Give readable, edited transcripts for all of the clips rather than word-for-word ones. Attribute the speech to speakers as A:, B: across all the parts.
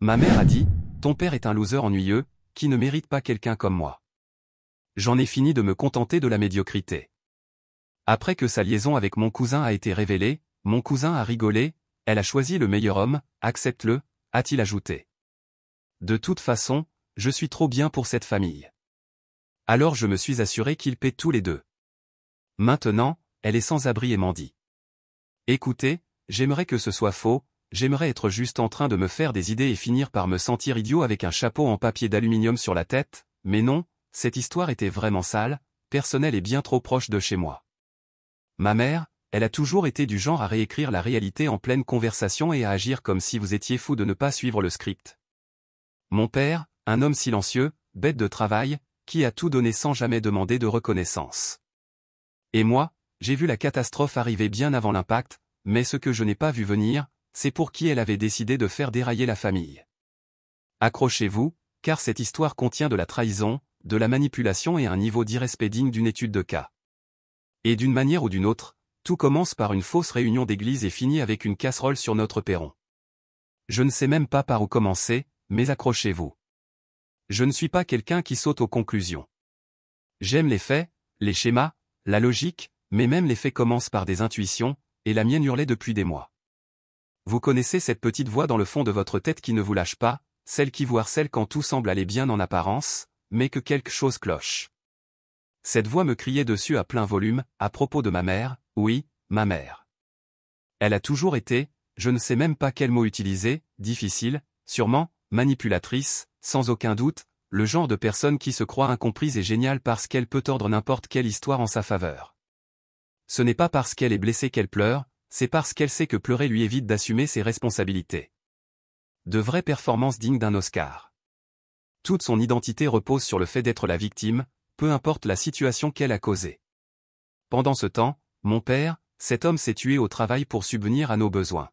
A: Ma mère a dit, ton père est un loser ennuyeux, qui ne mérite pas quelqu'un comme moi. J'en ai fini de me contenter de la médiocrité. Après que sa liaison avec mon cousin a été révélée, mon cousin a rigolé, elle a choisi le meilleur homme, accepte-le, a-t-il ajouté. De toute façon, je suis trop bien pour cette famille. Alors je me suis assuré qu'ils paient tous les deux. Maintenant, elle est sans abri et m'en dit. Écoutez, j'aimerais que ce soit faux, j'aimerais être juste en train de me faire des idées et finir par me sentir idiot avec un chapeau en papier d'aluminium sur la tête, mais non, cette histoire était vraiment sale, personnelle et bien trop proche de chez moi. Ma mère, elle a toujours été du genre à réécrire la réalité en pleine conversation et à agir comme si vous étiez fou de ne pas suivre le script. Mon père, un homme silencieux, bête de travail, qui a tout donné sans jamais demander de reconnaissance. Et moi, j'ai vu la catastrophe arriver bien avant l'impact, mais ce que je n'ai pas vu venir, c'est pour qui elle avait décidé de faire dérailler la famille. Accrochez-vous, car cette histoire contient de la trahison, de la manipulation et un niveau d'irrespect digne d'une étude de cas. Et d'une manière ou d'une autre, tout commence par une fausse réunion d'église et finit avec une casserole sur notre perron. Je ne sais même pas par où commencer, mais accrochez-vous. Je ne suis pas quelqu'un qui saute aux conclusions. J'aime les faits, les schémas, la logique, mais même les faits commencent par des intuitions, et la mienne hurlait depuis des mois. Vous connaissez cette petite voix dans le fond de votre tête qui ne vous lâche pas, celle qui vous harcèle quand tout semble aller bien en apparence, mais que quelque chose cloche. Cette voix me criait dessus à plein volume, à propos de ma mère, oui, ma mère. Elle a toujours été, je ne sais même pas quel mot utiliser, difficile, sûrement, manipulatrice, sans aucun doute, le genre de personne qui se croit incomprise et géniale parce qu'elle peut tordre n'importe quelle histoire en sa faveur. Ce n'est pas parce qu'elle est blessée qu'elle pleure, c'est parce qu'elle sait que pleurer lui évite d'assumer ses responsabilités. De vraies performances dignes d'un Oscar. Toute son identité repose sur le fait d'être la victime, peu importe la situation qu'elle a causée. Pendant ce temps, mon père, cet homme s'est tué au travail pour subvenir à nos besoins.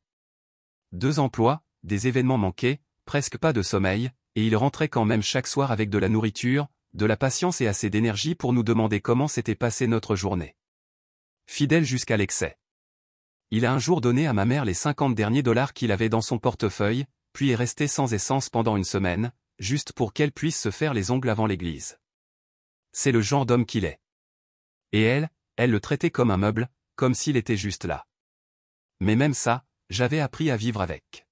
A: 2 emplois, des événements manqués, presque pas de sommeil, et il rentrait quand même chaque soir avec de la nourriture, de la patience et assez d'énergie pour nous demander comment s'était passée notre journée. Fidèle jusqu'à l'excès. Il a un jour donné à ma mère les 50 derniers dollars qu'il avait dans son portefeuille, puis est resté sans essence pendant une semaine, juste pour qu'elle puisse se faire les ongles avant l'église. C'est le genre d'homme qu'il est. Et elle le traitait comme un meuble, comme s'il était juste là. Mais même ça, j'avais appris à vivre avec.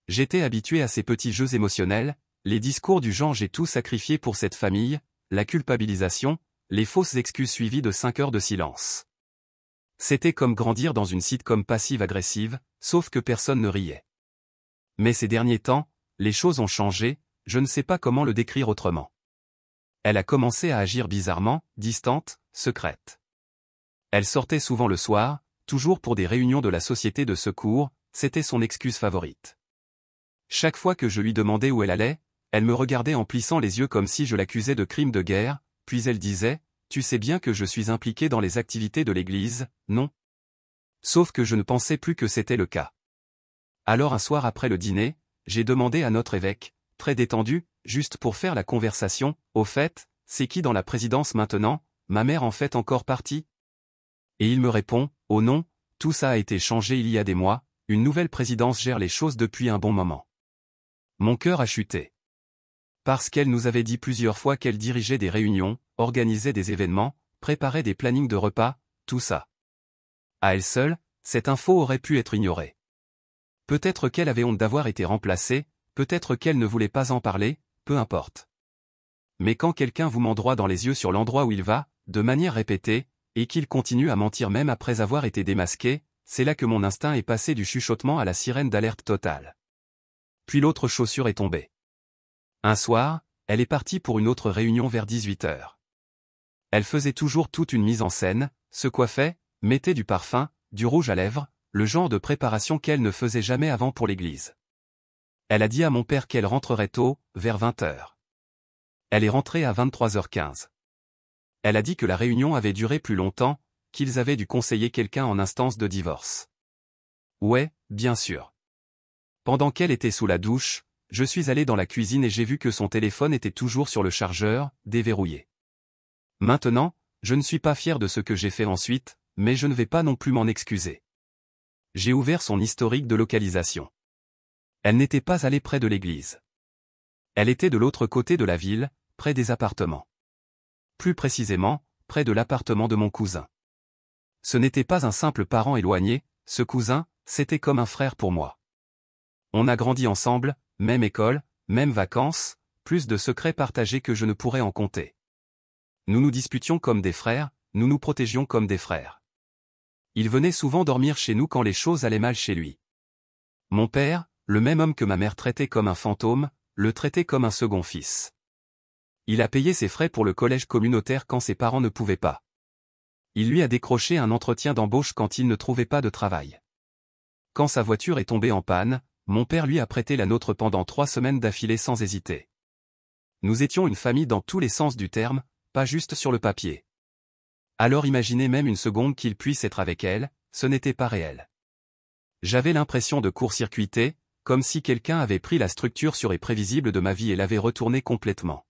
A: J'étais habitué à ces petits jeux émotionnels, les discours du genre j'ai tout sacrifié pour cette famille, la culpabilisation, les fausses excuses suivies de 5 heures de silence. C'était comme grandir dans une sitcom passive-agressive, sauf que personne ne riait. Mais ces derniers temps, les choses ont changé, je ne sais pas comment le décrire autrement. Elle a commencé à agir bizarrement, distante, secrète. Elle sortait souvent le soir, toujours pour des réunions de la société de secours, c'était son excuse favorite. Chaque fois que je lui demandais où elle allait, elle me regardait en plissant les yeux comme si je l'accusais de crimes de guerre, puis elle disait, « Tu sais bien que je suis impliqué dans les activités de l'église, non ?» Sauf que je ne pensais plus que c'était le cas. Alors un soir après le dîner, j'ai demandé à notre évêque, très détendu, juste pour faire la conversation, « Au fait, c'est qui dans la présidence maintenant, ma mère en fait encore partie ?» Et il me répond, « Oh non, tout ça a été changé il y a des mois, une nouvelle présidence gère les choses depuis un bon moment. » Mon cœur a chuté. Parce qu'elle nous avait dit plusieurs fois qu'elle dirigeait des réunions, organisait des événements, préparait des plannings de repas, tout ça. À elle seule, cette info aurait pu être ignorée. Peut-être qu'elle avait honte d'avoir été remplacée, peut-être qu'elle ne voulait pas en parler, peu importe. Mais quand quelqu'un vous ment droit dans les yeux sur l'endroit où il va, de manière répétée, et qu'il continue à mentir même après avoir été démasqué, c'est là que mon instinct est passé du chuchotement à la sirène d'alerte totale. Puis l'autre chaussure est tombée. Un soir, elle est partie pour une autre réunion vers 18h. Elle faisait toujours toute une mise en scène, se coiffait, mettait du parfum, du rouge à lèvres, le genre de préparation qu'elle ne faisait jamais avant pour l'église. Elle a dit à mon père qu'elle rentrerait tôt, vers 20h. Elle est rentrée à 23h15. Elle a dit que la réunion avait duré plus longtemps, qu'ils avaient dû conseiller quelqu'un en instance de divorce. Ouais, bien sûr. Pendant qu'elle était sous la douche, je suis allé dans la cuisine et j'ai vu que son téléphone était toujours sur le chargeur, déverrouillé. Maintenant, je ne suis pas fier de ce que j'ai fait ensuite, mais je ne vais pas non plus m'en excuser. J'ai ouvert son historique de localisation. Elle n'était pas allée près de l'église. Elle était de l'autre côté de la ville, près des appartements. Plus précisément, près de l'appartement de mon cousin. Ce n'était pas un simple parent éloigné, ce cousin, c'était comme un frère pour moi. On a grandi ensemble, même école, même vacances, plus de secrets partagés que je ne pourrais en compter. Nous nous disputions comme des frères, nous nous protégions comme des frères. Il venait souvent dormir chez nous quand les choses allaient mal chez lui. Mon père, le même homme que ma mère traitait comme un fantôme, le traitait comme un second fils. Il a payé ses frais pour le collège communautaire quand ses parents ne pouvaient pas. Il lui a décroché un entretien d'embauche quand il ne trouvait pas de travail. Quand sa voiture est tombée en panne, mon père lui a prêté la nôtre pendant 3 semaines d'affilée sans hésiter. Nous étions une famille dans tous les sens du terme, pas juste sur le papier. Alors imaginez même une seconde qu'il puisse être avec elle, ce n'était pas réel. J'avais l'impression de court-circuiter, comme si quelqu'un avait pris la structure sûre et prévisible de ma vie et l'avait retournée complètement.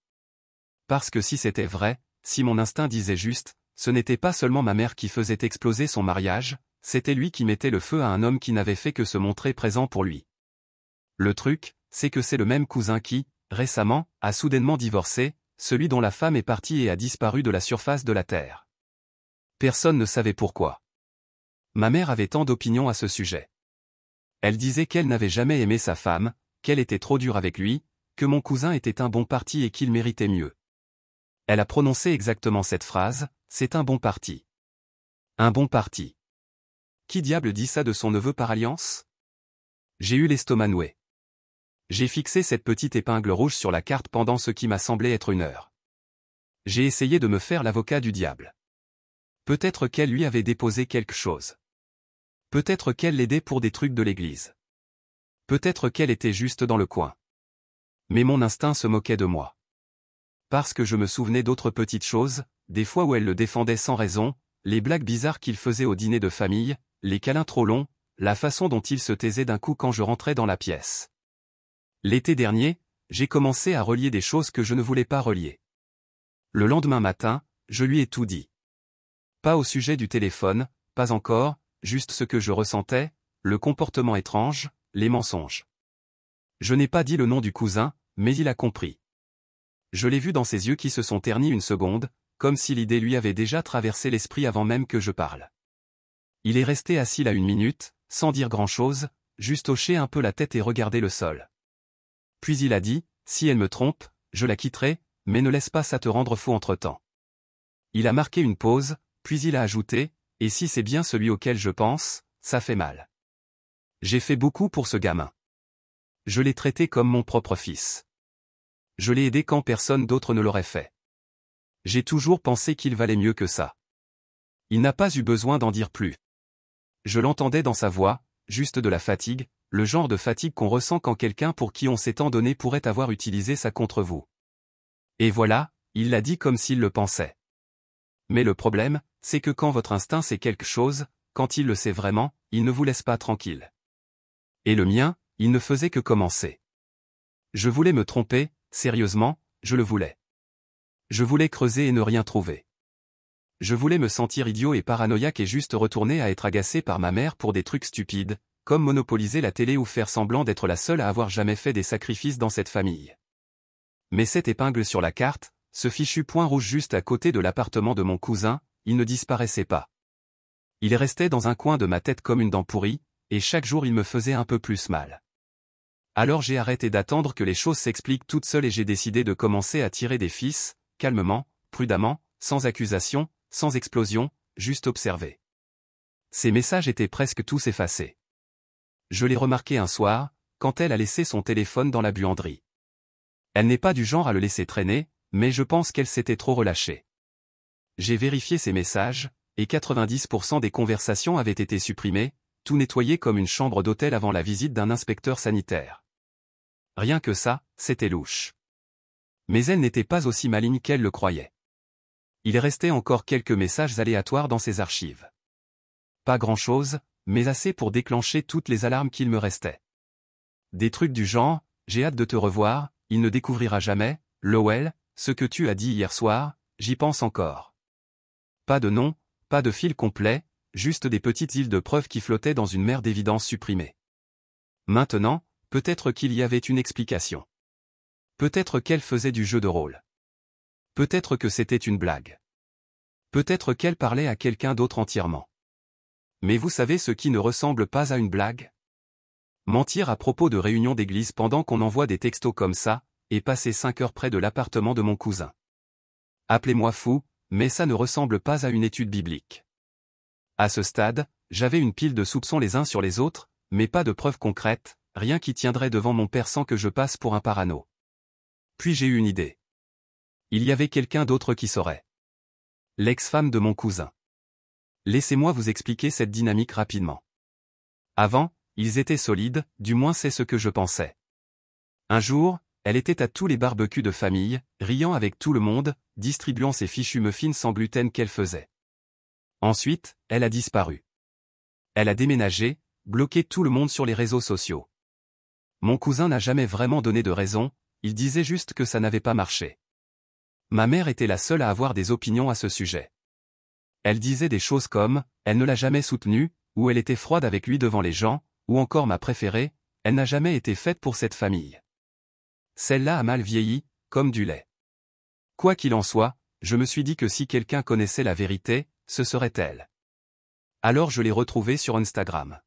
A: Parce que si c'était vrai, si mon instinct disait juste, ce n'était pas seulement ma mère qui faisait exploser son mariage, c'était lui qui mettait le feu à un homme qui n'avait fait que se montrer présent pour lui. Le truc, c'est que c'est le même cousin qui, récemment, a soudainement divorcé, celui dont la femme est partie et a disparu de la surface de la terre. Personne ne savait pourquoi. Ma mère avait tant d'opinions à ce sujet. Elle disait qu'elle n'avait jamais aimé sa femme, qu'elle était trop dure avec lui, que mon cousin était un bon parti et qu'il méritait mieux. Elle a prononcé exactement cette phrase, c'est un bon parti. Un bon parti. Qui diable dit ça de son neveu par alliance? J'ai eu l'estomac noué. J'ai fixé cette petite épingle rouge sur la carte pendant ce qui m'a semblé être une heure. J'ai essayé de me faire l'avocat du diable. Peut-être qu'elle lui avait déposé quelque chose. Peut-être qu'elle l'aidait pour des trucs de l'église. Peut-être qu'elle était juste dans le coin. Mais mon instinct se moquait de moi. Parce que je me souvenais d'autres petites choses, des fois où elle le défendait sans raison, les blagues bizarres qu'il faisait au dîner de famille, les câlins trop longs, la façon dont il se taisait d'un coup quand je rentrais dans la pièce. L'été dernier, j'ai commencé à relier des choses que je ne voulais pas relier. Le lendemain matin, je lui ai tout dit. Pas au sujet du téléphone, pas encore, juste ce que je ressentais, le comportement étrange, les mensonges. Je n'ai pas dit le nom du cousin, mais il a compris. Je l'ai vu dans ses yeux qui se sont ternis une seconde, comme si l'idée lui avait déjà traversé l'esprit avant même que je parle. Il est resté assis là 1 minute, sans dire grand-chose, juste hocher un peu la tête et regarder le sol. Puis il a dit, si elle me trompe, je la quitterai, mais ne laisse pas ça te rendre fou entre-temps. Il a marqué une pause, puis il a ajouté, et si c'est bien celui auquel je pense, ça fait mal. J'ai fait beaucoup pour ce gamin. Je l'ai traité comme mon propre fils. Je l'ai aidé quand personne d'autre ne l'aurait fait. J'ai toujours pensé qu'il valait mieux que ça. Il n'a pas eu besoin d'en dire plus. Je l'entendais dans sa voix, juste de la fatigue, le genre de fatigue qu'on ressent quand quelqu'un pour qui on s'est tant donné pourrait avoir utilisé ça contre vous. Et voilà, il l'a dit comme s'il le pensait. Mais le problème, c'est que quand votre instinct sait quelque chose, quand il le sait vraiment, il ne vous laisse pas tranquille. Et le mien, il ne faisait que commencer. Je voulais me tromper, sérieusement, je le voulais. Je voulais creuser et ne rien trouver. Je voulais me sentir idiot et paranoïaque et juste retourner à être agacé par ma mère pour des trucs stupides, comme monopoliser la télé ou faire semblant d'être la seule à avoir jamais fait des sacrifices dans cette famille. Mais cette épingle sur la carte, ce fichu point rouge juste à côté de l'appartement de mon cousin, il ne disparaissait pas. Il restait dans un coin de ma tête comme une dent pourrie, et chaque jour il me faisait un peu plus mal. Alors j'ai arrêté d'attendre que les choses s'expliquent toutes seules et j'ai décidé de commencer à tirer des fils, calmement, prudemment, sans accusation, sans explosion, juste observer. Ces messages étaient presque tous effacés. Je l'ai remarqué un soir, quand elle a laissé son téléphone dans la buanderie. Elle n'est pas du genre à le laisser traîner, mais je pense qu'elle s'était trop relâchée. J'ai vérifié ses messages, et 90% des conversations avaient été supprimées, tout nettoyé comme une chambre d'hôtel avant la visite d'un inspecteur sanitaire. Rien que ça, c'était louche. Mais elle n'était pas aussi maligne qu'elle le croyait. Il restait encore quelques messages aléatoires dans ses archives. Pas grand-chose, mais assez pour déclencher toutes les alarmes qu'il me restait. Des trucs du genre, j'ai hâte de te revoir, il ne découvrira jamais, Lowell, ce que tu as dit hier soir, j'y pense encore. Pas de nom, pas de fil complet, juste des petites îles de preuves qui flottaient dans une mer d'évidence supprimée. Maintenant, peut-être qu'il y avait une explication. Peut-être qu'elle faisait du jeu de rôle. Peut-être que c'était une blague. Peut-être qu'elle parlait à quelqu'un d'autre entièrement. Mais vous savez ce qui ne ressemble pas à une blague? Mentir à propos de réunions d'église pendant qu'on envoie des textos comme ça, et passer 5 heures près de l'appartement de mon cousin. Appelez-moi fou, mais ça ne ressemble pas à une étude biblique. À ce stade, j'avais une pile de soupçons les uns sur les autres, mais pas de preuves concrètes, rien qui tiendrait devant mon père sans que je passe pour un parano. Puis j'ai eu une idée. Il y avait quelqu'un d'autre qui saurait. L'ex-femme de mon cousin. Laissez-moi vous expliquer cette dynamique rapidement. Avant, ils étaient solides, du moins c'est ce que je pensais. Un jour, elle était à tous les barbecues de famille, riant avec tout le monde, distribuant ses fichus muffins sans gluten qu'elle faisait. Ensuite, elle a disparu. Elle a déménagé, bloqué tout le monde sur les réseaux sociaux. Mon cousin n'a jamais vraiment donné de raison, il disait juste que ça n'avait pas marché. Ma mère était la seule à avoir des opinions à ce sujet. Elle disait des choses comme « elle ne l'a jamais soutenu » ou « elle était froide avec lui devant les gens » ou encore ma préférée « elle n'a jamais été faite pour cette famille ». Celle-là a mal vieilli, comme du lait. Quoi qu'il en soit, je me suis dit que si quelqu'un connaissait la vérité, ce serait elle. Alors je l'ai retrouvée sur Instagram.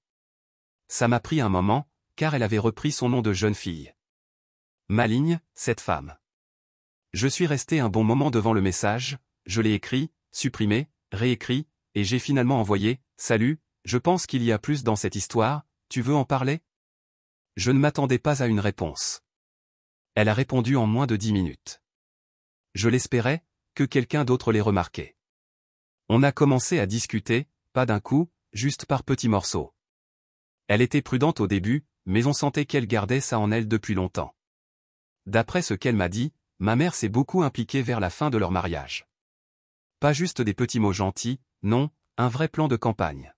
A: Ça m'a pris un moment, car elle avait repris son nom de jeune fille. Maligne, cette femme. Je suis resté un bon moment devant le message, je l'ai écrit, supprimé, réécrit, et j'ai finalement envoyé « Salut, je pense qu'il y a plus dans cette histoire, tu veux en parler ?» Je ne m'attendais pas à une réponse. Elle a répondu en moins de 10 minutes. Je l'espérais, que quelqu'un d'autre l'ait remarqué. On a commencé à discuter, pas d'un coup, juste par petits morceaux. Elle était prudente au début, mais on sentait qu'elle gardait ça en elle depuis longtemps. D'après ce qu'elle m'a dit, ma mère s'est beaucoup impliquée vers la fin de leur mariage. Pas juste des petits mots gentils, non, un vrai plan de campagne.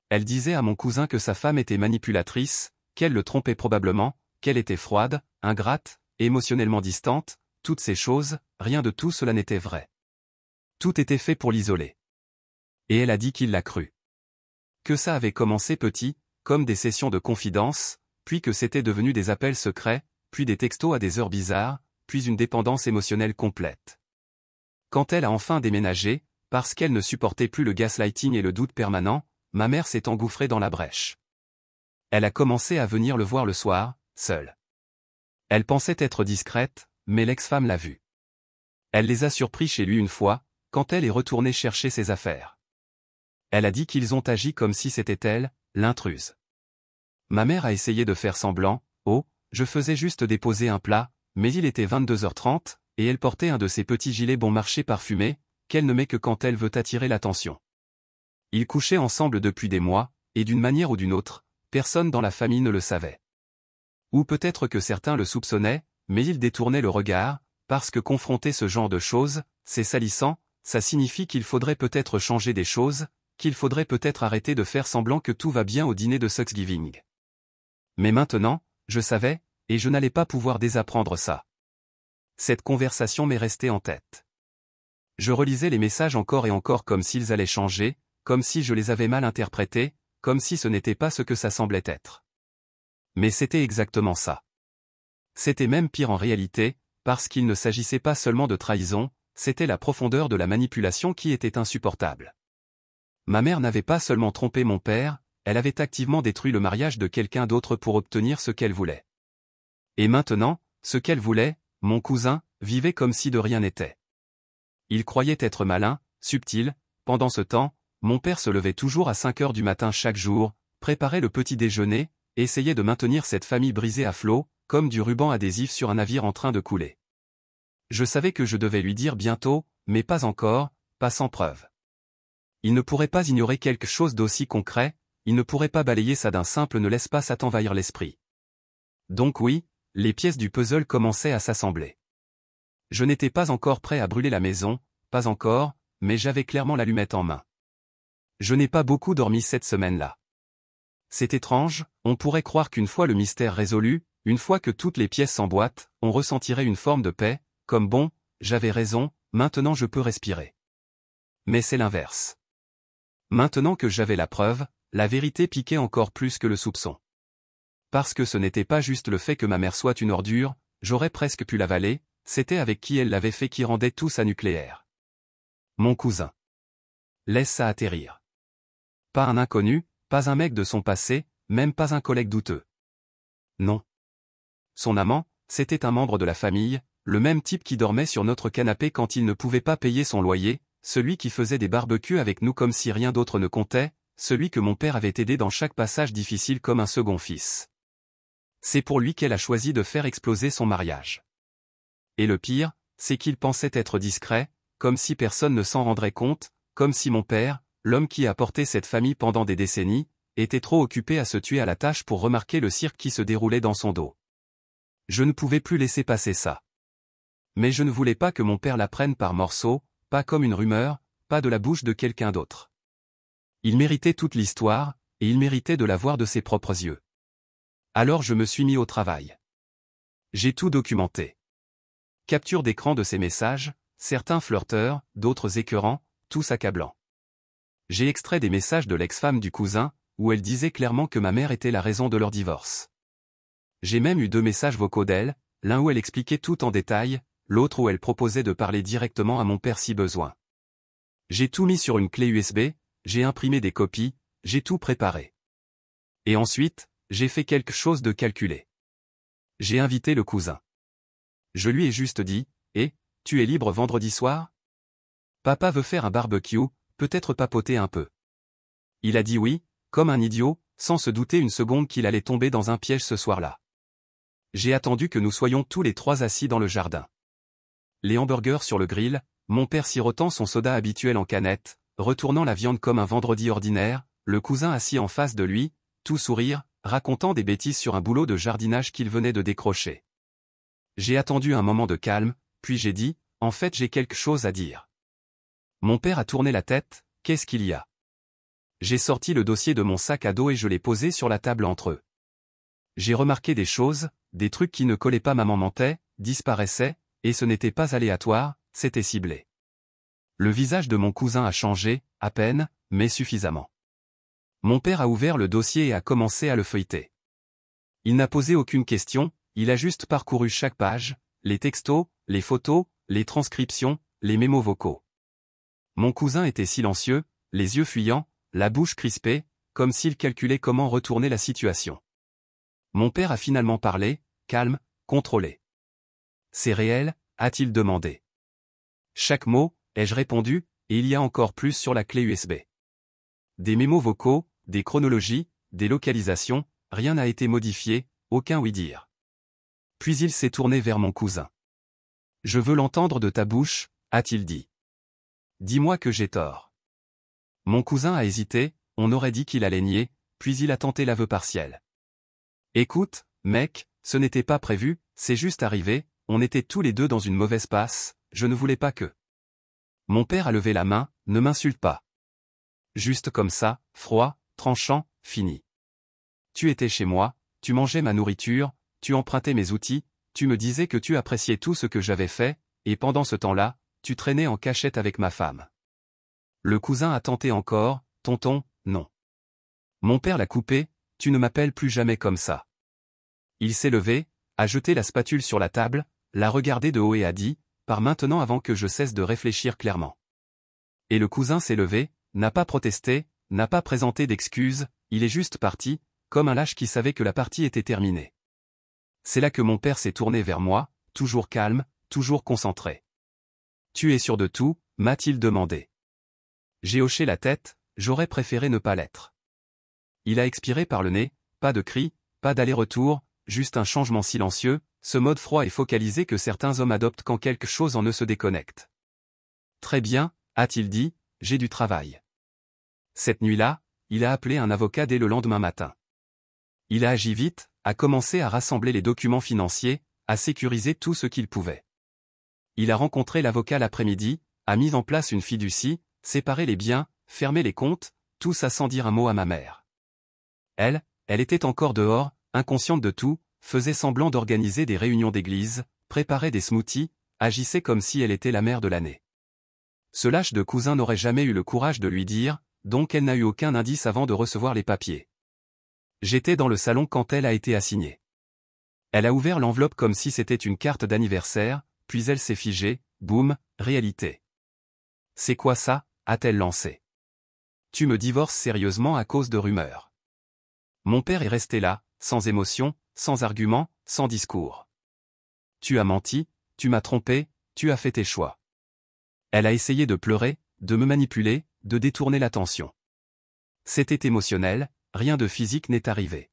A: Elle disait à mon cousin que sa femme était manipulatrice, qu'elle le trompait probablement, qu'elle était froide, ingrate, émotionnellement distante, toutes ces choses, rien de tout cela n'était vrai. Tout était fait pour l'isoler. Et elle a dit qu'il l'a cru. Que ça avait commencé petit, comme des sessions de confidence, puis que c'était devenu des appels secrets, puis des textos à des heures bizarres, puis une dépendance émotionnelle complète. Quand elle a enfin déménagé, parce qu'elle ne supportait plus le gaslighting et le doute permanent, ma mère s'est engouffrée dans la brèche. Elle a commencé à venir le voir le soir, seule. Elle pensait être discrète, mais l'ex-femme l'a vue. Elle les a surpris chez lui une fois, quand elle est retournée chercher ses affaires. Elle a dit qu'ils ont agi comme si c'était elle, l'intruse. Ma mère a essayé de faire semblant, oh, je faisais juste déposer un plat, mais il était 22h30, et elle portait un de ces petits gilets bon marché parfumés, qu'elle ne met que quand elle veut attirer l'attention. Ils couchaient ensemble depuis des mois, et d'une manière ou d'une autre, personne dans la famille ne le savait. Ou peut-être que certains le soupçonnaient, mais ils détournaient le regard, parce que confronter ce genre de choses, c'est salissant, ça signifie qu'il faudrait peut-être changer des choses, qu'il faudrait peut-être arrêter de faire semblant que tout va bien au dîner de Thanksgiving. Mais maintenant, je savais, et je n'allais pas pouvoir désapprendre ça. Cette conversation m'est restée en tête. Je relisais les messages encore et encore comme s'ils allaient changer, comme si je les avais mal interprétés, comme si ce n'était pas ce que ça semblait être. Mais c'était exactement ça. C'était même pire en réalité, parce qu'il ne s'agissait pas seulement de trahison, c'était la profondeur de la manipulation qui était insupportable. Ma mère n'avait pas seulement trompé mon père, elle avait activement détruit le mariage de quelqu'un d'autre pour obtenir ce qu'elle voulait. Et maintenant, ce qu'elle voulait, mon cousin, vivait comme si de rien n'était. Il croyait être malin, subtil, pendant ce temps, mon père se levait toujours à 5 heures du matin chaque jour, préparait le petit déjeuner, essayait de maintenir cette famille brisée à flot, comme du ruban adhésif sur un navire en train de couler. Je savais que je devais lui dire bientôt, mais pas encore, pas sans preuve. Il ne pourrait pas ignorer quelque chose d'aussi concret, il ne pourrait pas balayer ça d'un simple ne laisse pas ça t'envahir l'esprit. Donc oui, les pièces du puzzle commençaient à s'assembler. Je n'étais pas encore prêt à brûler la maison, pas encore, mais j'avais clairement l'allumette en main. Je n'ai pas beaucoup dormi cette semaine-là. C'est étrange, on pourrait croire qu'une fois le mystère résolu, une fois que toutes les pièces s'emboîtent, on ressentirait une forme de paix, comme bon, j'avais raison, maintenant je peux respirer. Mais c'est l'inverse. Maintenant que j'avais la preuve, la vérité piquait encore plus que le soupçon. Parce que ce n'était pas juste le fait que ma mère soit une ordure, j'aurais presque pu l'avaler, c'était avec qui elle l'avait fait qui rendait tout ça nucléaire. Mon cousin. Laisse ça atterrir. Pas un inconnu, pas un mec de son passé, même pas un collègue douteux. Non. Son amant, c'était un membre de la famille, le même type qui dormait sur notre canapé quand il ne pouvait pas payer son loyer, celui qui faisait des barbecues avec nous comme si rien d'autre ne comptait, celui que mon père avait aidé dans chaque passage difficile comme un second fils. C'est pour lui qu'elle a choisi de faire exploser son mariage. Et le pire, c'est qu'il pensait être discret, comme si personne ne s'en rendrait compte, comme si mon père, l'homme qui a porté cette famille pendant des décennies, était trop occupé à se tuer à la tâche pour remarquer le cirque qui se déroulait dans son dos. Je ne pouvais plus laisser passer ça. Mais je ne voulais pas que mon père l'apprenne par morceaux, pas comme une rumeur, pas de la bouche de quelqu'un d'autre. Il méritait toute l'histoire, et il méritait de la voir de ses propres yeux. Alors je me suis mis au travail. J'ai tout documenté. Capture d'écran de ses messages, certains flirteurs, d'autres écœurants, tous accablants. J'ai extrait des messages de l'ex-femme du cousin, où elle disait clairement que ma mère était la raison de leur divorce. J'ai même eu 2 messages vocaux d'elle, l'un où elle expliquait tout en détail, l'autre où elle proposait de parler directement à mon père si besoin. J'ai tout mis sur une clé USB, j'ai imprimé des copies, j'ai tout préparé. Et ensuite, j'ai fait quelque chose de calculé. J'ai invité le cousin. Je lui ai juste dit, « Eh, tu es libre vendredi soir ? Papa veut faire un barbecue, peut-être papoter un peu. » Il a dit oui, comme un idiot, sans se douter une seconde qu'il allait tomber dans un piège ce soir-là. J'ai attendu que nous soyons tous les 3 assis dans le jardin. Les hamburgers sur le grill, mon père sirotant son soda habituel en canette, retournant la viande comme un vendredi ordinaire, le cousin assis en face de lui, tout sourire, racontant des bêtises sur un boulot de jardinage qu'il venait de décrocher. J'ai attendu un moment de calme, puis j'ai dit, « En fait j'ai quelque chose à dire. » Mon père a tourné la tête, « Qu'est-ce qu'il y a ?» J'ai sorti le dossier de mon sac à dos et je l'ai posé sur la table entre eux. J'ai remarqué des choses, des trucs qui ne collaient pas, maman mentait, disparaissaient, et ce n'était pas aléatoire, c'était ciblé. Le visage de mon cousin a changé, à peine, mais suffisamment. Mon père a ouvert le dossier et a commencé à le feuilleter. Il n'a posé aucune question, il a juste parcouru chaque page, les textos, les photos, les transcriptions, les mémos vocaux. Mon cousin était silencieux, les yeux fuyants, la bouche crispée, comme s'il calculait comment retourner la situation. Mon père a finalement parlé, calme, contrôlé. « C'est réel ?» a-t-il demandé. Chaque mot, ai-je répondu, et il y a encore plus sur la clé USB. Des mémos vocaux, des chronologies, des localisations, rien n'a été modifié, aucun oui-dire. Puis il s'est tourné vers mon cousin. « Je veux l'entendre de ta bouche » a-t-il dit. « Dis-moi que j'ai tort. » Mon cousin a hésité, on aurait dit qu'il allait nier, puis il a tenté l'aveu partiel. « Écoute, mec, ce n'était pas prévu, c'est juste arrivé, on était tous les deux dans une mauvaise passe, je ne voulais pas que... » Mon père a levé la main, « Ne m'insulte pas. » Juste comme ça, froid, tranchant, fini. Tu étais chez moi, tu mangeais ma nourriture, tu empruntais mes outils, tu me disais que tu appréciais tout ce que j'avais fait, et pendant ce temps-là, tu traînais en cachette avec ma femme. Le cousin a tenté encore, « Tonton, non. » Mon père l'a coupé, « Tu ne m'appelles plus jamais comme ça. » Il s'est levé, a jeté la spatule sur la table, l'a regardé de haut et a dit, « Pars maintenant avant que je cesse de réfléchir clairement. » Et le cousin s'est levé, n'a pas protesté, n'a pas présenté d'excuses, il est juste parti, comme un lâche qui savait que la partie était terminée. C'est là que mon père s'est tourné vers moi, toujours calme, toujours concentré. « Tu es sûr de tout ?» m'a-t-il demandé. J'ai hoché la tête, j'aurais préféré ne pas l'être. Il a expiré par le nez, pas de cri, pas d'aller-retour, juste un changement silencieux, ce mode froid et focalisé que certains hommes adoptent quand quelque chose en eux se déconnecte. « Très bien » a-t-il dit, « j'ai du travail. » Cette nuit-là, il a appelé un avocat dès le lendemain matin. Il a agi vite, a commencé à rassembler les documents financiers, à sécuriser tout ce qu'il pouvait. Il a rencontré l'avocat l'après-midi, a mis en place une fiducie, séparé les biens, fermé les comptes, tout ça sans dire un mot à ma mère. Elle était encore dehors, inconsciente de tout, faisait semblant d'organiser des réunions d'église, préparait des smoothies, agissait comme si elle était la mère de l'année. Ce lâche de cousin n'aurait jamais eu le courage de lui dire, donc elle n'a eu aucun indice avant de recevoir les papiers. J'étais dans le salon quand elle a été assignée. Elle a ouvert l'enveloppe comme si c'était une carte d'anniversaire, puis elle s'est figée, boum, réalité. C'est quoi ça, a-t-elle lancé. Tu me divorces sérieusement à cause de rumeurs. Mon père est resté là, sans émotion, sans argument, sans discours. Tu as menti, tu m'as trompé, tu as fait tes choix. Elle a essayé de pleurer, de me manipuler, de détourner l'attention. C'était émotionnel, rien de physique n'est arrivé.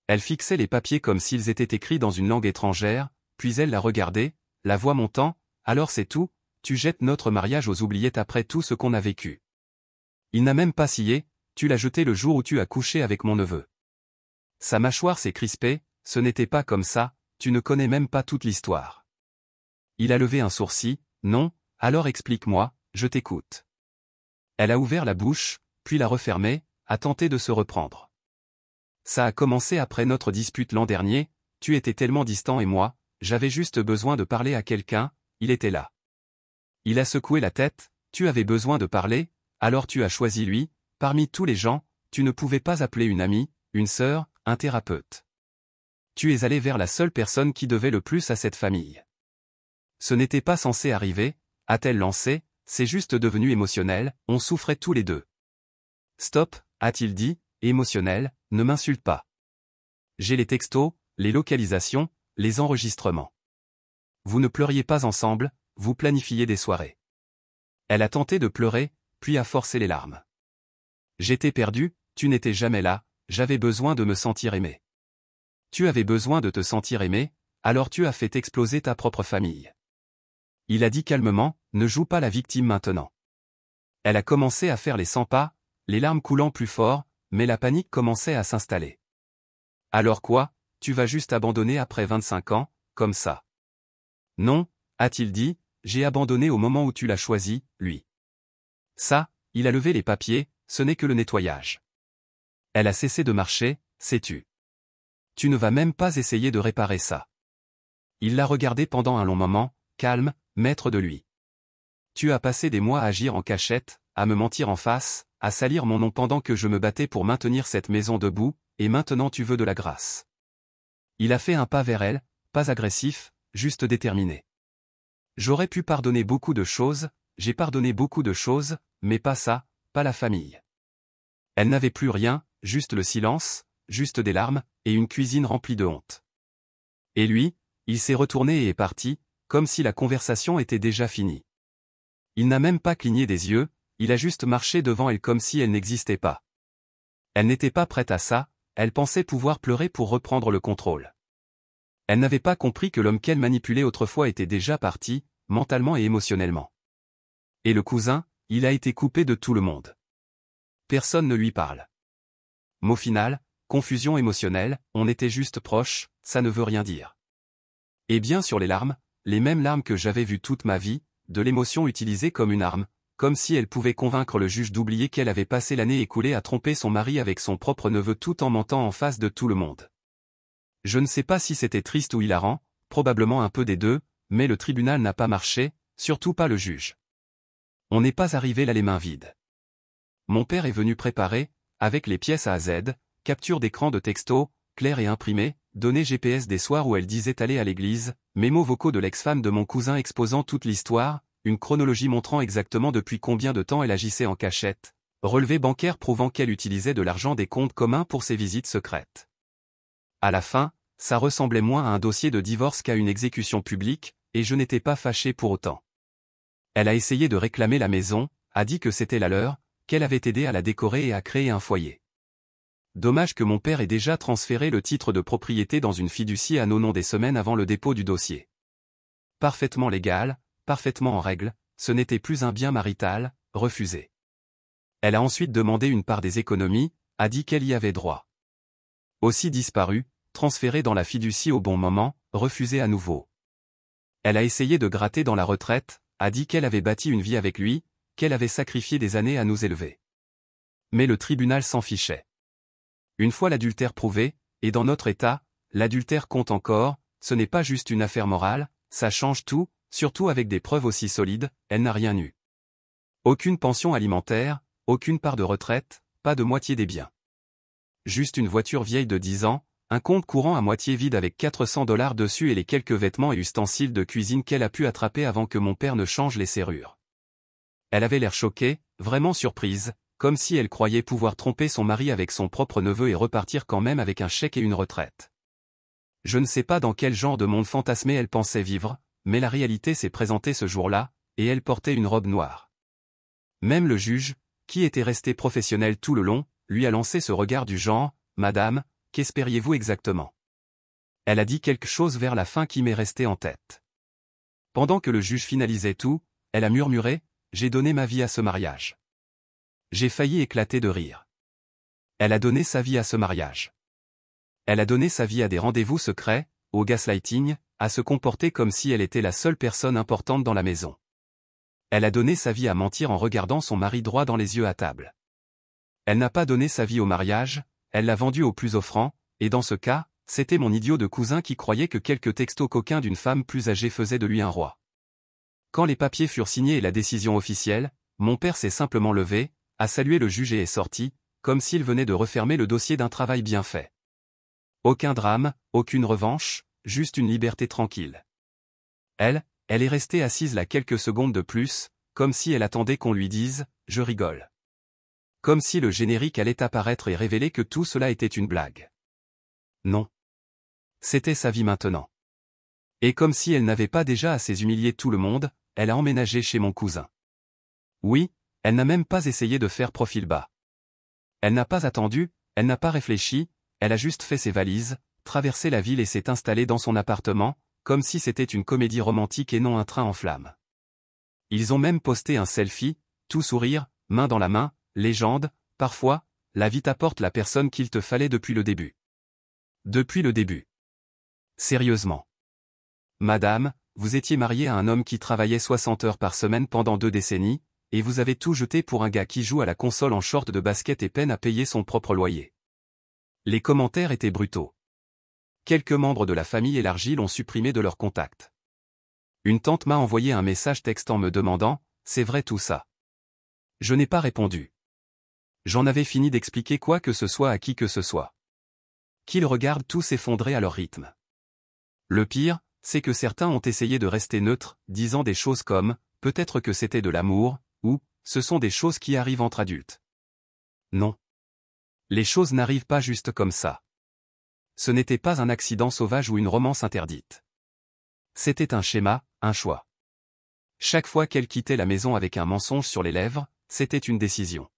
A: Elle fixait les papiers comme s'ils étaient écrits dans une langue étrangère, puis elle la regardait, la voix montant, alors c'est tout, tu jettes notre mariage aux oubliettes après tout ce qu'on a vécu. Il n'a même pas scié, tu l'as jeté le jour où tu as couché avec mon neveu. Sa mâchoire s'est crispée, ce n'était pas comme ça, tu ne connais même pas toute l'histoire. Il a levé un sourcil, non, alors explique-moi, je t'écoute. Elle a ouvert la bouche, puis l'a refermée, a tenté de se reprendre. Ça a commencé après notre dispute l'an dernier, tu étais tellement distant et moi, j'avais juste besoin de parler à quelqu'un, il était là. Il a secoué la tête, tu avais besoin de parler, alors tu as choisi lui, parmi tous les gens, tu ne pouvais pas appeler une amie, une sœur, un thérapeute. Tu es allé vers la seule personne qui devait le plus à cette famille. Ce n'était pas censé arriver, a-t-elle lancé, c'est juste devenu émotionnel, on souffrait tous les deux. Stop, a-t-il dit, émotionnel, ne m'insulte pas. J'ai les textos, les localisations, les enregistrements. Vous ne pleuriez pas ensemble, vous planifiez des soirées. Elle a tenté de pleurer, puis a forcé les larmes. J'étais perdu, tu n'étais jamais là, j'avais besoin de me sentir aimé. Tu avais besoin de te sentir aimé, alors tu as fait exploser ta propre famille. Il a dit calmement, ne joue pas la victime maintenant. Elle a commencé à faire les 100 pas, les larmes coulant plus fort, mais la panique commençait à s'installer. Alors quoi, tu vas juste abandonner après 25 ans, comme ça? Non, a-t-il dit, j'ai abandonné au moment où tu l'as choisi, lui. Ça, il a levé les papiers, ce n'est que le nettoyage. Elle a cessé de marcher, sais-tu. Tu ne vas même pas essayer de réparer ça. Il l'a regardé pendant un long moment, calme, maître de lui. Tu as passé des mois à agir en cachette, à me mentir en face, à salir mon nom pendant que je me battais pour maintenir cette maison debout, et maintenant tu veux de la grâce. Il a fait un pas vers elle, pas agressif, juste déterminé. J'aurais pu pardonner beaucoup de choses, j'ai pardonné beaucoup de choses, mais pas ça, pas la famille. Elle n'avait plus rien, juste le silence, juste des larmes, et une cuisine remplie de honte. Et lui, il s'est retourné et est parti, comme si la conversation était déjà finie. Il n'a même pas cligné des yeux, il a juste marché devant elle comme si elle n'existait pas. Elle n'était pas prête à ça, elle pensait pouvoir pleurer pour reprendre le contrôle. Elle n'avait pas compris que l'homme qu'elle manipulait autrefois était déjà parti, mentalement et émotionnellement. Et le cousin, il a été coupé de tout le monde. Personne ne lui parle. Mot final, confusion émotionnelle, on était juste proches, ça ne veut rien dire. Et bien sur les larmes, les mêmes larmes que j'avais vues toute ma vie, de l'émotion utilisée comme une arme, comme si elle pouvait convaincre le juge d'oublier qu'elle avait passé l'année écoulée à tromper son mari avec son propre neveu tout en mentant en face de tout le monde. Je ne sais pas si c'était triste ou hilarant, probablement un peu des deux, mais le tribunal n'a pas marché, surtout pas le juge. On n'est pas arrivé là les mains vides. Mon père est venu préparer, avec les pièces A à Z, capture d'écran de texto, clair et imprimé, données GPS des soirs où elle disait aller à l'église, mémos vocaux de l'ex-femme de mon cousin exposant toute l'histoire, une chronologie montrant exactement depuis combien de temps elle agissait en cachette, relevé bancaire prouvant qu'elle utilisait de l'argent des comptes communs pour ses visites secrètes. À la fin, ça ressemblait moins à un dossier de divorce qu'à une exécution publique, et je n'étais pas fâché pour autant. Elle a essayé de réclamer la maison, a dit que c'était la leur, qu'elle avait aidé à la décorer et à créer un foyer. Dommage que mon père ait déjà transféré le titre de propriété dans une fiducie à nos noms des semaines avant le dépôt du dossier. Parfaitement légal, parfaitement en règle, ce n'était plus un bien marital, refusé. Elle a ensuite demandé une part des économies, a dit qu'elle y avait droit. Aussi disparu, transféré dans la fiducie au bon moment, refusé à nouveau. Elle a essayé de gratter dans la retraite, a dit qu'elle avait bâti une vie avec lui, qu'elle avait sacrifié des années à nous élever. Mais le tribunal s'en fichait. Une fois l'adultère prouvé, et dans notre État, l'adultère compte encore, ce n'est pas juste une affaire morale, ça change tout, surtout avec des preuves aussi solides, elle n'a rien eu. Aucune pension alimentaire, aucune part de retraite, pas de moitié des biens. juste une voiture vieille de 10 ans, un compte courant à moitié vide avec $400 dessus et les quelques vêtements et ustensiles de cuisine qu'elle a pu attraper avant que mon père ne change les serrures. Elle avait l'air choquée, vraiment surprise, comme si elle croyait pouvoir tromper son mari avec son propre neveu et repartir quand même avec un chèque et une retraite. Je ne sais pas dans quel genre de monde fantasmé elle pensait vivre, mais la réalité s'est présentée ce jour-là, et elle portait une robe noire. Même le juge, qui était resté professionnel tout le long, lui a lancé ce regard du genre « Madame, qu'espériez-vous exactement ?» Elle a dit quelque chose vers la fin qui m'est resté en tête. Pendant que le juge finalisait tout, elle a murmuré « J'ai donné ma vie à ce mariage. » J'ai failli éclater de rire. Elle a donné sa vie à ce mariage. Elle a donné sa vie à des rendez-vous secrets, au gaslighting, à se comporter comme si elle était la seule personne importante dans la maison. Elle a donné sa vie à mentir en regardant son mari droit dans les yeux à table. Elle n'a pas donné sa vie au mariage, elle l'a vendu au plus offrant, et dans ce cas, c'était mon idiot de cousin qui croyait que quelques textos coquins d'une femme plus âgée faisaient de lui un roi. Quand les papiers furent signés et la décision officielle, mon père s'est simplement levé, a salué le juge et est sorti, comme s'il venait de refermer le dossier d'un travail bien fait. Aucun drame, aucune revanche, juste une liberté tranquille. Elle est restée assise là quelques secondes de plus, comme si elle attendait qu'on lui dise « je rigole ». Comme si le générique allait apparaître et révéler que tout cela était une blague. Non. C'était sa vie maintenant. Et comme si elle n'avait pas déjà assez humilié tout le monde, elle a emménagé chez mon cousin. Oui, elle n'a même pas essayé de faire profil bas. Elle n'a pas attendu, elle n'a pas réfléchi, elle a juste fait ses valises, traversé la ville et s'est installée dans son appartement, comme si c'était une comédie romantique et non un train en flammes. Ils ont même posté un selfie, tout sourire, main dans la main, légende, parfois, la vie t'apporte la personne qu'il te fallait depuis le début. Depuis le début. Sérieusement. Madame, vous étiez mariée à un homme qui travaillait 60 heures par semaine pendant 2 décennies, et vous avez tout jeté pour un gars qui joue à la console en short de basket et peine à payer son propre loyer. Les commentaires étaient brutaux. Quelques membres de la famille élargie l'ont supprimé de leur contact. Une tante m'a envoyé un message texte en me demandant « C'est vrai tout ça ?» Je n'ai pas répondu. J'en avais fini d'expliquer quoi que ce soit à qui que ce soit. Qu'ils regardent tout s'effondrer à leur rythme. Le pire, c'est que certains ont essayé de rester neutres, disant des choses comme « peut-être que c'était de l'amour » ou « ce sont des choses qui arrivent entre adultes ». Non. Les choses n'arrivent pas juste comme ça. Ce n'était pas un accident sauvage ou une romance interdite. C'était un schéma, un choix. Chaque fois qu'elle quittait la maison avec un mensonge sur les lèvres, c'était une décision.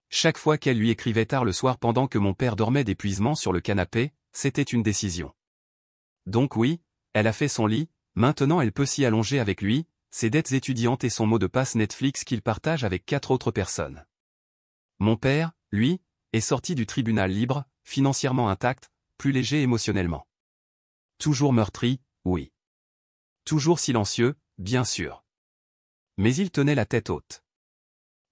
A: Chaque fois qu'elle lui écrivait tard le soir pendant que mon père dormait d'épuisement sur le canapé, c'était une décision. Donc oui, elle a fait son lit, maintenant elle peut s'y allonger avec lui, ses dettes étudiantes et son mot de passe Netflix qu'il partage avec 4 autres personnes. Mon père, lui, est sorti du tribunal libre, financièrement intact, plus léger émotionnellement. Toujours meurtri, oui. Toujours silencieux, bien sûr. Mais il tenait la tête haute.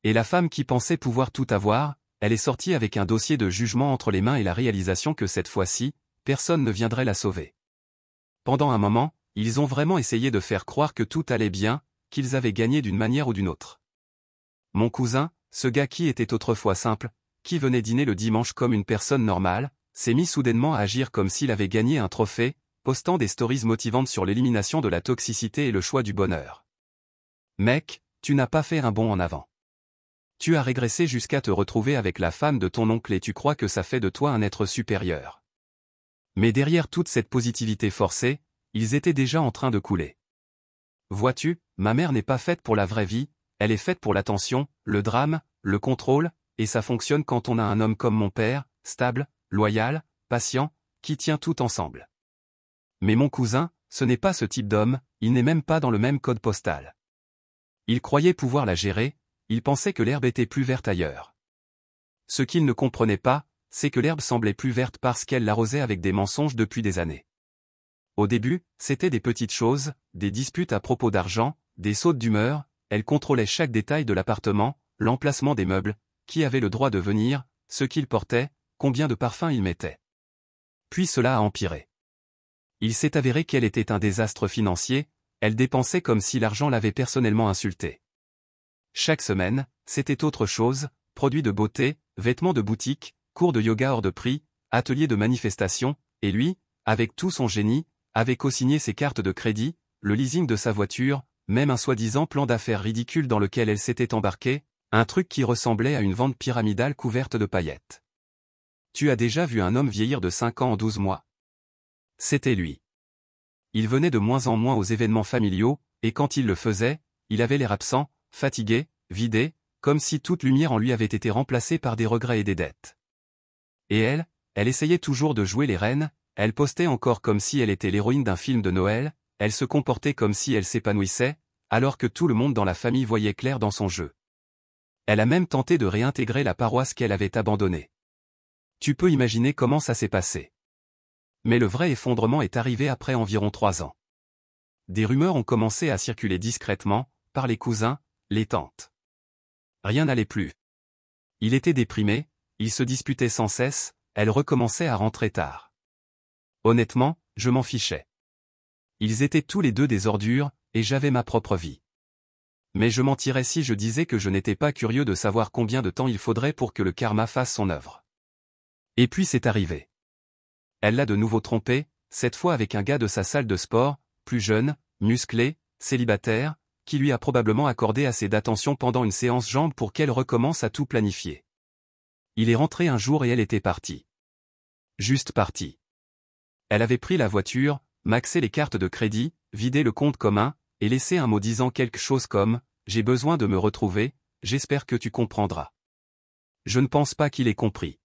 A: Et la femme qui pensait pouvoir tout avoir, elle est sortie avec un dossier de jugement entre les mains et la réalisation que cette fois-ci, personne ne viendrait la sauver. Pendant un moment, ils ont vraiment essayé de faire croire que tout allait bien, qu'ils avaient gagné d'une manière ou d'une autre. Mon cousin, ce gars qui était autrefois simple, qui venait dîner le dimanche comme une personne normale, s'est mis soudainement à agir comme s'il avait gagné un trophée, postant des stories motivantes sur l'élimination de la toxicité et le choix du bonheur. Mec, tu n'as pas fait un bond en avant. Tu as régressé jusqu'à te retrouver avec la femme de ton oncle et tu crois que ça fait de toi un être supérieur. Mais derrière toute cette positivité forcée, ils étaient déjà en train de couler. Vois-tu, ma mère n'est pas faite pour la vraie vie, elle est faite pour l'attention, le drame, le contrôle, et ça fonctionne quand on a un homme comme mon père, stable, loyal, patient, qui tient tout ensemble. Mais mon cousin, ce n'est pas ce type d'homme, il n'est même pas dans le même code postal. Il croyait pouvoir la gérer, il pensait que l'herbe était plus verte ailleurs. Ce qu'il ne comprenait pas, c'est que l'herbe semblait plus verte parce qu'elle l'arrosait avec des mensonges depuis des années. Au début, c'était des petites choses, des disputes à propos d'argent, des sautes d'humeur, elle contrôlait chaque détail de l'appartement, l'emplacement des meubles, qui avait le droit de venir, ce qu'il portait, combien de parfums il mettait. Puis cela a empiré. Il s'est avéré qu'elle était un désastre financier, elle dépensait comme si l'argent l'avait personnellement insultée. Chaque semaine, c'était autre chose, produits de beauté, vêtements de boutique, cours de yoga hors de prix, atelier de manifestation, et lui, avec tout son génie, avait co-signé ses cartes de crédit, le leasing de sa voiture, même un soi-disant plan d'affaires ridicule dans lequel elle s'était embarquée, un truc qui ressemblait à une vente pyramidale couverte de paillettes. Tu as déjà vu un homme vieillir de 5 ans en 12 mois? C'était lui. Il venait de moins en moins aux événements familiaux, et quand il le faisait, il avait l'air absent, fatigué, vidé, comme si toute lumière en lui avait été remplacée par des regrets et des dettes. Et elle essayait toujours de jouer les reines, elle postait encore comme si elle était l'héroïne d'un film de Noël, elle se comportait comme si elle s'épanouissait, alors que tout le monde dans la famille voyait clair dans son jeu. Elle a même tenté de réintégrer la paroisse qu'elle avait abandonnée. Tu peux imaginer comment ça s'est passé. Mais le vrai effondrement est arrivé après environ 3 ans. Des rumeurs ont commencé à circuler discrètement, par les cousins, les tantes. Rien n'allait plus. Il était déprimé, il se disputait sans cesse, elle recommençait à rentrer tard. Honnêtement, je m'en fichais. Ils étaient tous les deux des ordures, et j'avais ma propre vie. Mais je mentirais si je disais que je n'étais pas curieux de savoir combien de temps il faudrait pour que le karma fasse son œuvre. Et puis c'est arrivé. Elle l'a de nouveau trompé, cette fois avec un gars de sa salle de sport, plus jeune, musclé, célibataire, qui lui a probablement accordé assez d'attention pendant une séance jambes pour qu'elle recommence à tout planifier. Il est rentré un jour et elle était partie. Juste partie. Elle avait pris la voiture, maxé les cartes de crédit, vidé le compte commun, et laissé un mot disant quelque chose comme « J'ai besoin de me retrouver, j'espère que tu comprendras ». Je ne pense pas qu'il ait compris.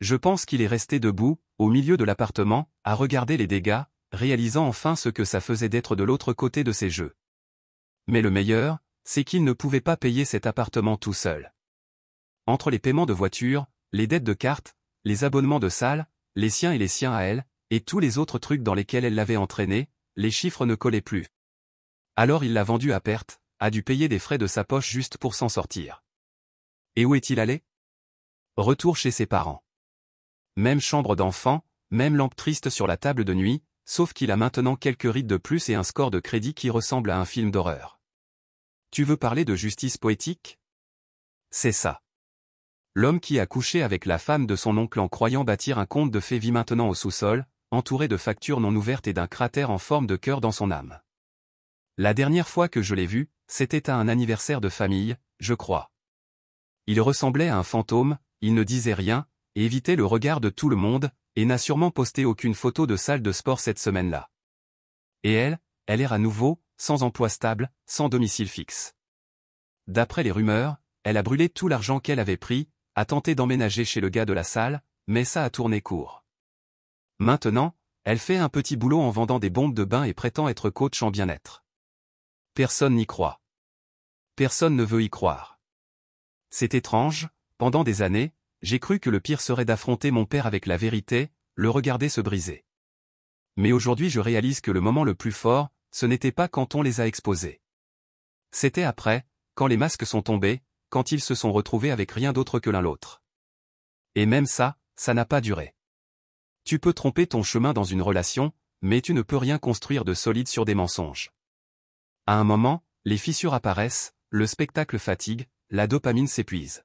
A: Je pense qu'il est resté debout, au milieu de l'appartement, à regarder les dégâts, réalisant enfin ce que ça faisait d'être de l'autre côté de ces jeux. Mais le meilleur, c'est qu'il ne pouvait pas payer cet appartement tout seul. Entre les paiements de voiture, les dettes de cartes, les abonnements de salle, les siens et les siens à elle, et tous les autres trucs dans lesquels elle l'avait entraîné, les chiffres ne collaient plus. Alors il l'a vendu à perte, a dû payer des frais de sa poche juste pour s'en sortir. Et où est-il allé? Retour chez ses parents. Même chambre d'enfant, même lampe triste sur la table de nuit, sauf qu'il a maintenant quelques rides de plus et un score de crédit qui ressemble à un film d'horreur. Tu veux parler de justice poétique? C'est ça. L'homme qui a couché avec la femme de son oncle en croyant bâtir un conte de fées vit maintenant au sous-sol, entouré de factures non ouvertes et d'un cratère en forme de cœur dans son âme. La dernière fois que je l'ai vu, c'était à un anniversaire de famille, je crois. Il ressemblait à un fantôme, il ne disait rien, et évitait le regard de tout le monde, et n'a sûrement posté aucune photo de salle de sport cette semaine-là. Et elle est à nouveau, sans emploi stable, sans domicile fixe. D'après les rumeurs, elle a brûlé tout l'argent qu'elle avait pris, a tenté d'emménager chez le gars de la salle, mais ça a tourné court. Maintenant, elle fait un petit boulot en vendant des bombes de bain et prétend être coach en bien-être. Personne n'y croit. Personne ne veut y croire. C'est étrange, pendant des années, j'ai cru que le pire serait d'affronter mon père avec la vérité, le regarder se briser. Mais aujourd'hui je réalise que le moment le plus fort, ce n'était pas quand on les a exposés. C'était après, quand les masques sont tombés, quand ils se sont retrouvés avec rien d'autre que l'un l'autre. Et même ça n'a pas duré. Tu peux tromper ton chemin dans une relation, mais tu ne peux rien construire de solide sur des mensonges. À un moment, les fissures apparaissent, le spectacle fatigue, la dopamine s'épuise.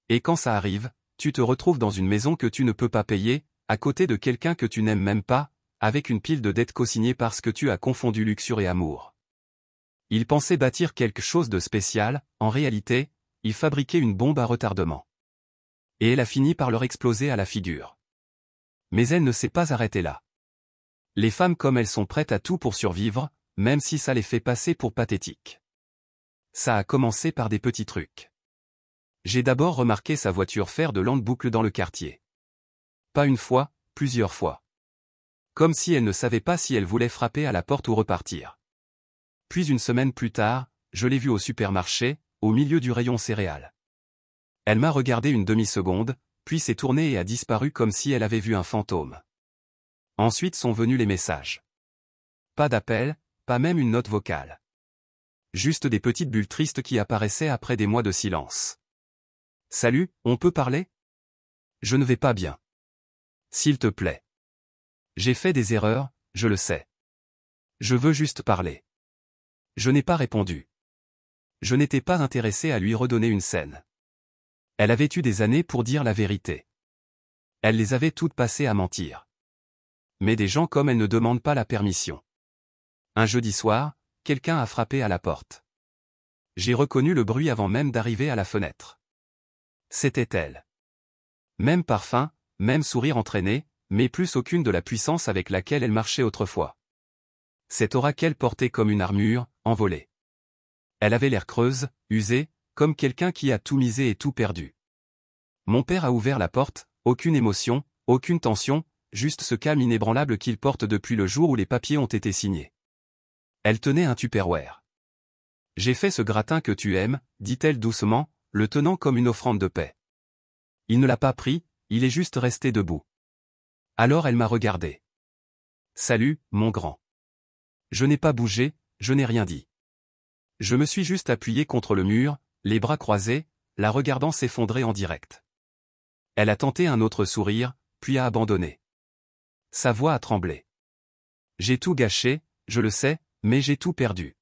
A: Et quand ça arrive, tu te retrouves dans une maison que tu ne peux pas payer, à côté de quelqu'un que tu n'aimes même pas, avec une pile de dettes co-signées parce que tu as confondu luxure et amour. Il pensait bâtir quelque chose de spécial, en réalité, il fabriquait une bombe à retardement. Et elle a fini par leur exploser à la figure. Mais elle ne s'est pas arrêtée là. Les femmes comme elles sont prêtes à tout pour survivre, même si ça les fait passer pour pathétiques. Ça a commencé par des petits trucs. J'ai d'abord remarqué sa voiture faire de lentes boucles dans le quartier. Pas une fois, plusieurs fois. Comme si elle ne savait pas si elle voulait frapper à la porte ou repartir. Puis une semaine plus tard, je l'ai vue au supermarché, au milieu du rayon céréales. Elle m'a regardé une demi-seconde, puis s'est tournée et a disparu comme si elle avait vu un fantôme. Ensuite sont venus les messages. Pas d'appel, pas même une note vocale. Juste des petites bulles tristes qui apparaissaient après des mois de silence. Salut, on peut parler? Je ne vais pas bien. S'il te plaît. J'ai fait des erreurs, je le sais. Je veux juste parler. Je n'ai pas répondu. Je n'étais pas intéressé à lui redonner une scène. Elle avait eu des années pour dire la vérité. Elle les avait toutes passées à mentir. Mais des gens comme elle ne demandent pas la permission. Un jeudi soir, quelqu'un a frappé à la porte. J'ai reconnu le bruit avant même d'arriver à la fenêtre. C'était elle. Même parfum, même sourire entraîné, mais plus aucune de la puissance avec laquelle elle marchait autrefois. Cette aura qu'elle portait comme une armure, envolée. Elle avait l'air creuse, usée, comme quelqu'un qui a tout misé et tout perdu. Mon père a ouvert la porte, aucune émotion, aucune tension, juste ce calme inébranlable qu'il porte depuis le jour où les papiers ont été signés. Elle tenait un Tupperware. « J'ai fait ce gratin que tu aimes, dit-elle doucement, le tenant comme une offrande de paix. Il ne l'a pas pris, il est juste resté debout. Alors elle m'a regardé. Salut, mon grand. Je n'ai pas bougé, je n'ai rien dit. Je me suis juste appuyé contre le mur, les bras croisés, la regardant s'effondrer en direct. Elle a tenté un autre sourire, puis a abandonné. Sa voix a tremblé. J'ai tout gâché, je le sais, mais j'ai tout perdu.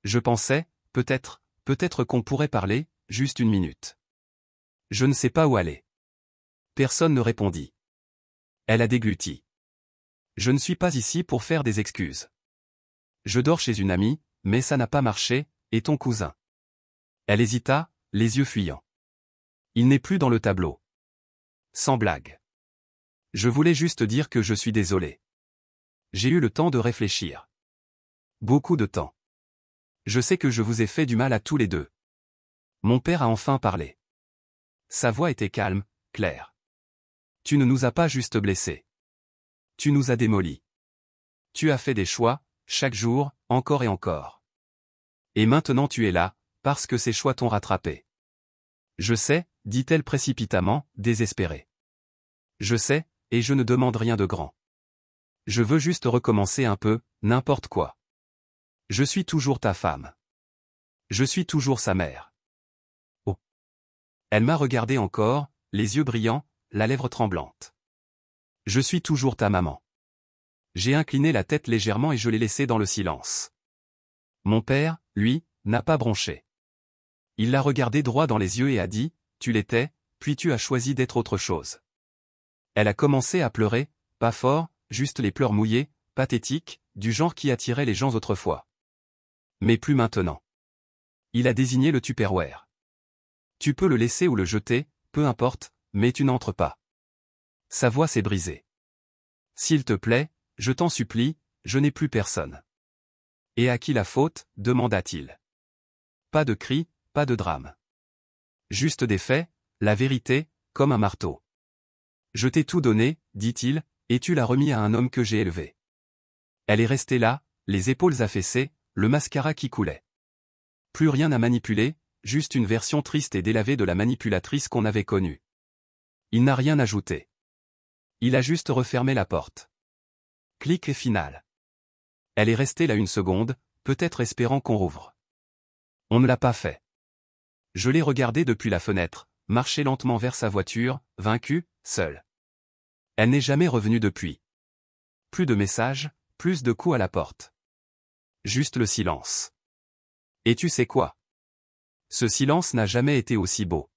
A: Je pensais, peut-être qu'on pourrait parler, juste une minute. Je ne sais pas où aller. Personne ne répondit. Elle a dégluti. Je ne suis pas ici pour faire des excuses. Je dors chez une amie, mais ça n'a pas marché, et ton cousin. Elle hésita, les yeux fuyants. Il n'est plus dans le tableau. Sans blague. Je voulais juste dire que je suis désolé. J'ai eu le temps de réfléchir. Beaucoup de temps. Je sais que je vous ai fait du mal à tous les deux. Mon père a enfin parlé. Sa voix était calme, claire. Tu ne nous as pas juste blessés. Tu nous as démolis. Tu as fait des choix, chaque jour, encore et encore. Et maintenant tu es là, parce que ces choix t'ont rattrapé. Je sais, dit-elle précipitamment, désespérée. Je sais, et je ne demande rien de grand. Je veux juste recommencer un peu, n'importe quoi. Je suis toujours ta femme. Je suis toujours sa mère. Oh. Elle m'a regardé encore, les yeux brillants, la lèvre tremblante. Je suis toujours ta maman. J'ai incliné la tête légèrement et je l'ai laissée dans le silence. Mon père, lui, n'a pas bronché. Il l'a regardé droit dans les yeux et a dit, tu l'étais, puis tu as choisi d'être autre chose. Elle a commencé à pleurer, pas fort, juste les pleurs mouillés, pathétiques, du genre qui attirait les gens autrefois. Mais plus maintenant. Il a désigné le Tupperware. Tu peux le laisser ou le jeter, peu importe, mais tu n'entres pas. Sa voix s'est brisée. S'il te plaît, je t'en supplie, je n'ai plus personne. Et à qui la faute, demanda-t-il. Pas de cris, pas de drame. Juste des faits, la vérité, comme un marteau. Je t'ai tout donné, dit-il, et tu l'as remis à un homme que j'ai élevé. Elle est restée là, les épaules affaissées, le mascara qui coulait. Plus rien à manipuler, juste une version triste et délavée de la manipulatrice qu'on avait connue. Il n'a rien ajouté. Il a juste refermé la porte. Clic et final. Elle est restée là une seconde, peut-être espérant qu'on rouvre. On ne l'a pas fait. Je l'ai regardée depuis la fenêtre, marcher lentement vers sa voiture, vaincue, seule. Elle n'est jamais revenue depuis. Plus de messages, plus de coups à la porte. Juste le silence. Et tu sais quoi? Ce silence n'a jamais été aussi beau.